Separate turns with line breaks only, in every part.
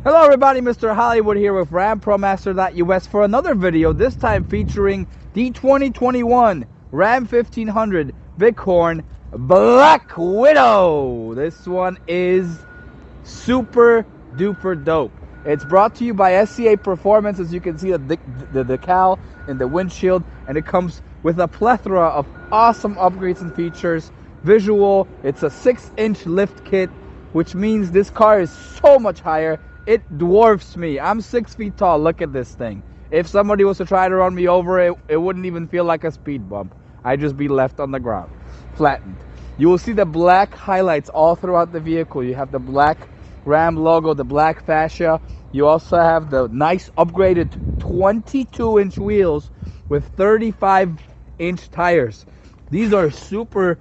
Hello everybody, Mr. Hollywood here with RamProMaster.us for another video, this time featuring the 2021 Ram 1500 Bighorn Black Widow. This one is super duper dope. It's brought to you by SCA Performance. As you can see, the decal in the windshield, and it comes with a plethora of awesome upgrades and features. Visual, it's a 6-inch lift kit, which means this car is so much higher. It dwarfs me. I'm 6 feet tall. Look at this thing. If somebody was to try to run me over, it wouldn't even feel like a speed bump. I'd just be left on the ground, flattened. You will see the black highlights all throughout the vehicle. You have the black Ram logo, the black fascia. You also have the nice upgraded 22-inch wheels with 35-inch tires. These are super,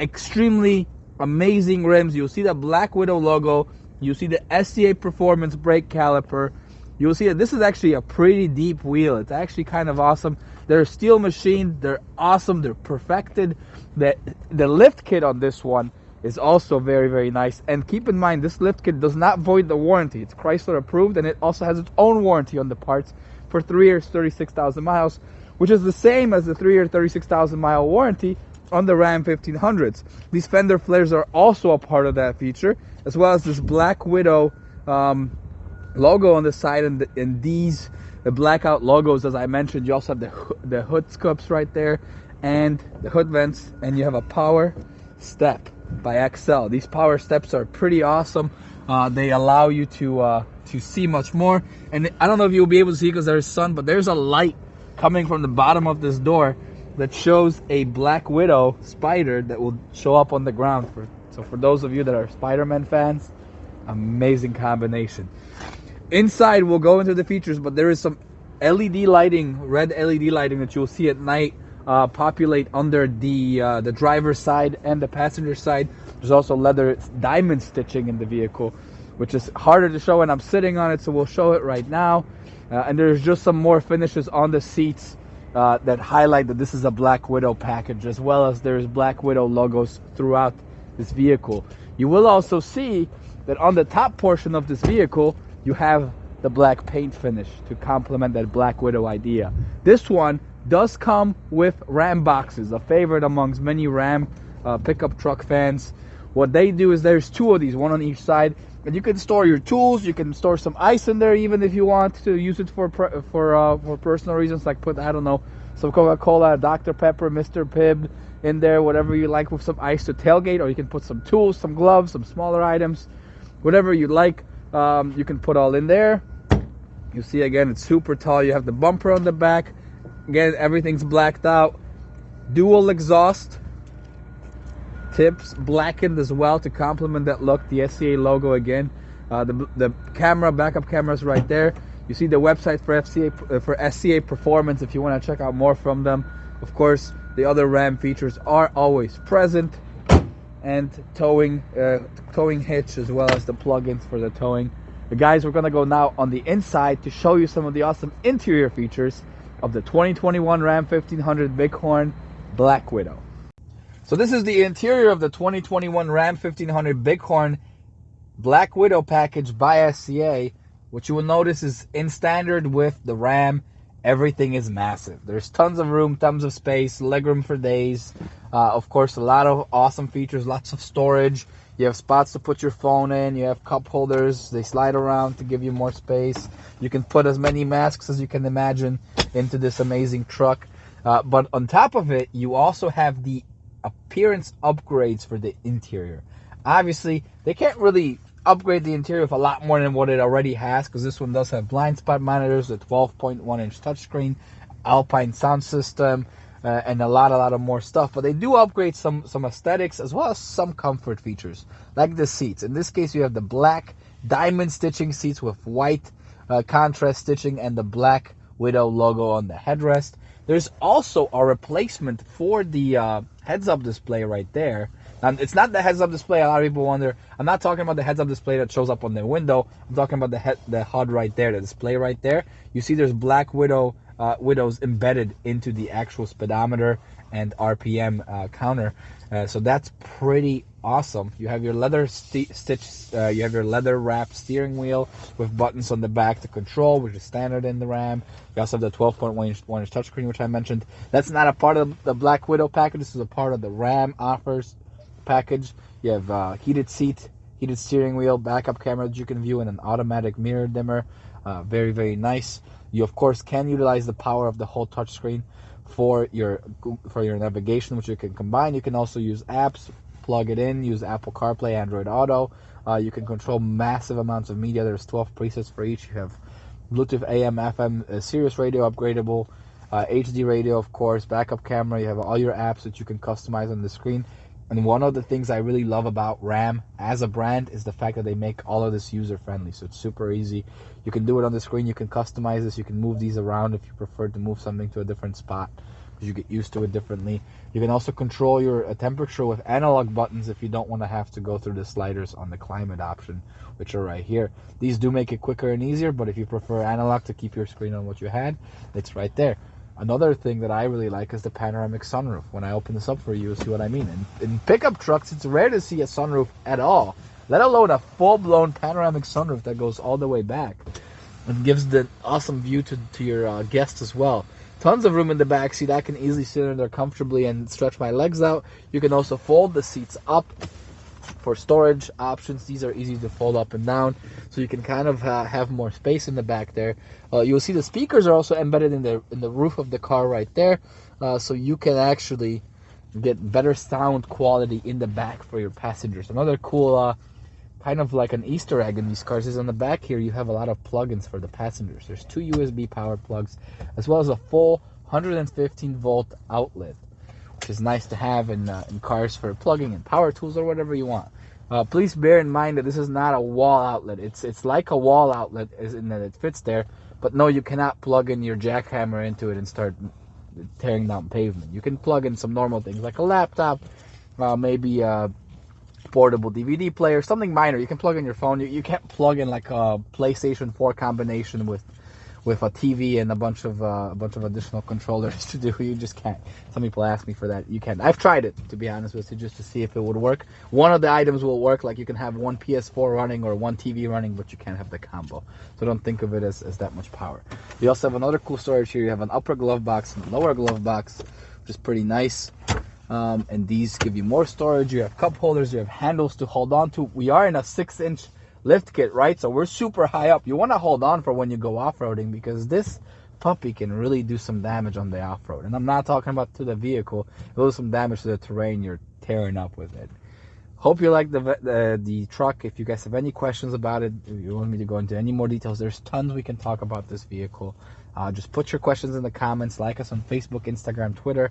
extremely amazing rims. You'll see the Black Widow logo. You see the SCA Performance brake caliper. You'll see that this is actually a pretty deep wheel. It's actually kind of awesome. They're steel machined. They're awesome. They're perfected. The lift kit on this one is also very, very nice. And keep in mind, this lift kit does not void the warranty. It's Chrysler approved, and it also has its own warranty on the parts for 3 years, 36,000 miles, which is the same as the 3-year, 36,000 mile warranty on the Ram 1500s. These fender flares are also a part of that feature, as well as this Black Widow logo on the side, and these the blackout logos. As I mentioned, you also have the hood scopes right there and the hood vents, and you have a power step by XL. These power steps are pretty awesome. They allow you to see much more, and I don't know if you'll be able to see because there's sun, but there's a light coming from the bottom of this door that shows a Black Widow spider that will show up on the ground. So for those of you that are Spider-Man fans, amazing combination. Inside, we'll go into the features, but there is some LED lighting, red LED lighting that you'll see at night populate under the driver's side and the passenger side. There's also leather diamond stitching in the vehicle, which is harder to show when I'm sitting on it, so we'll show it right now. And there's just some more finishes on the seats that highlight that this is a Black Widow package, as well as there's Black Widow logos throughout this vehicle. You will also see that on the top portion of this vehicle, you have the black paint finish to complement that Black Widow idea. This one does come with Ram boxes, a favorite amongst many Ram pickup truck fans. What they do is there's 2 of these, one on each side, and you can store your tools. You can store some ice in there, even if you want to use it for personal reasons, like put, I don't know, some Coca-Cola, Dr. Pepper, Mr. Pibb in there, whatever you like, with some ice to tailgate. Or you can put some tools, some gloves, some smaller items, whatever you like. You can put all in there. You see, again, it's super tall. You have the bumper on the back. Again, everything's blacked out. Dual exhaust tips blackened as well to complement that look. The SCA logo again. The camera, backup cameras right there. You see the website for SCA Performance if you want to check out more from them. Of course, the other Ram features are always present, and towing hitch, as well as the plugins for the towing. Guys, we're gonna go now on the inside to show you some of the awesome interior features of the 2021 Ram 1500 Bighorn Black Widow. So this is the interior of the 2021 Ram 1500 Bighorn Black Widow package by SCA. What you will notice is, in standard with the Ram, everything is massive. There's tons of room, tons of space, legroom for days. Of course, a lot of awesome features, lots of storage. You have spots to put your phone in. You have cup holders. They slide around to give you more space. You can put as many masks as you can imagine into this amazing truck. But on top of it, you also have the appearance upgrades for the interior. Obviously, they can't really upgrade the interior with a lot more than what it already has, because this one does have blind spot monitors, a 12.1-inch touchscreen, Alpine sound system, and a lot of more stuff. But they do upgrade some aesthetics as well as some comfort features, like the seats. In this case, you have the black diamond stitching seats with white contrast stitching and the Black Widow logo on the headrest. There's also a replacement for the heads-up display right there. And it's not the heads-up display. A lot of people wonder. I'm not talking about the heads-up display that shows up on the window. I'm talking about the HUD right there, the display right there. You see there's Black Widow Widows embedded into the actual speedometer and RPM counter. So that's pretty awesome. You have your leather you have your leather wrapped steering wheel with buttons on the back to control, which is standard in the Ram. You also have the 12.1 inch touchscreen, which I mentioned. That's not a part of the Black Widow package. This is a part of the Ram offers package. You have heated seat, heated steering wheel, backup camera that you can view, and an automatic mirror dimmer. Very, very nice. You of course can utilize the power of the whole touchscreen for your navigation, which you can combine. You can also use apps, plug it in, use Apple CarPlay, Android Auto. You can control massive amounts of media. There's 12 presets for each. You have Bluetooth, AM, FM, Sirius radio upgradable, HD radio, of course, backup camera. You have all your apps that you can customize on the screen. And one of the things I really love about Ram as a brand is the fact that they make all of this user-friendly. So it's super easy. You can do it on the screen. You can customize this. You can move these around if you prefer to move something to a different spot, because you get used to it differently. You can also control your temperature with analog buttons if you don't want to have to go through the sliders on the climate option, which are right here. These do make it quicker and easier, but if you prefer analog to keep your screen on what you had, it's right there. Another thing that I really like is the panoramic sunroof. When I open this up for you, you'll see what I mean. In pickup trucks, it's rare to see a sunroof at all, let alone a full-blown panoramic sunroof that goes all the way back and gives the awesome view to your guests as well. Tons of room in the back seat. I can easily sit in there comfortably and stretch my legs out. You can also fold the seats up for storage options. These are easy to fold up and down, so you can kind of have more space in the back there. You'll see the speakers are also embedded in the roof of the car right there, so you can actually get better sound quality in the back for your passengers. Another cool kind of like an Easter egg in these cars is on the back here you have a lot of plugins for the passengers. There's 2 USB power plugs, as well as a full 115 volt outlet, which is nice to have in cars for plugging in power tools or whatever you want. Please bear in mind that this is not a wall outlet. It's like a wall outlet in that it fits there, but no, you cannot plug in your jackhammer into it and start tearing down pavement. You can plug in some normal things like a laptop, maybe a portable DVD player, something minor. You can plug in your phone. You can't plug in like a PlayStation 4 combination with a TV and a bunch of additional controllers to do. You just can't. Some people ask me for that. You can't. I've tried it, to be honest with you, just to see if it would work. One of the items will work, like you can have one PS4 running or one TV running, but you can't have the combo. So don't think of it as that much power. You also have another cool storage here. You have an upper glove box and a lower glove box, which is pretty nice. And these give you more storage. You have cup holders. You have handles to hold on to. We are in a 6-inch lift kit, right? So we're super high up. You want to hold on for when you go off-roading, because this puppy can really do some damage on the off-road. And I'm not talking about to the vehicle. It'll do some damage to the terrain you're tearing up with it. Hope you like the truck. If you guys have any questions about it, if you want me to go into any more details, there's tons we can talk about this vehicle. Just put your questions in the comments. Like us on Facebook, Instagram, Twitter.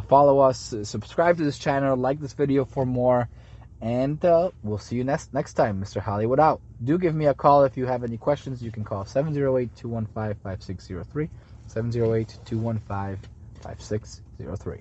Follow us. Subscribe to this channel. Like this video for more. And we'll see you next time. Mr. Hollywood out. Do give me a call if you have any questions. You can call 708-215-5603. 708-215-5603.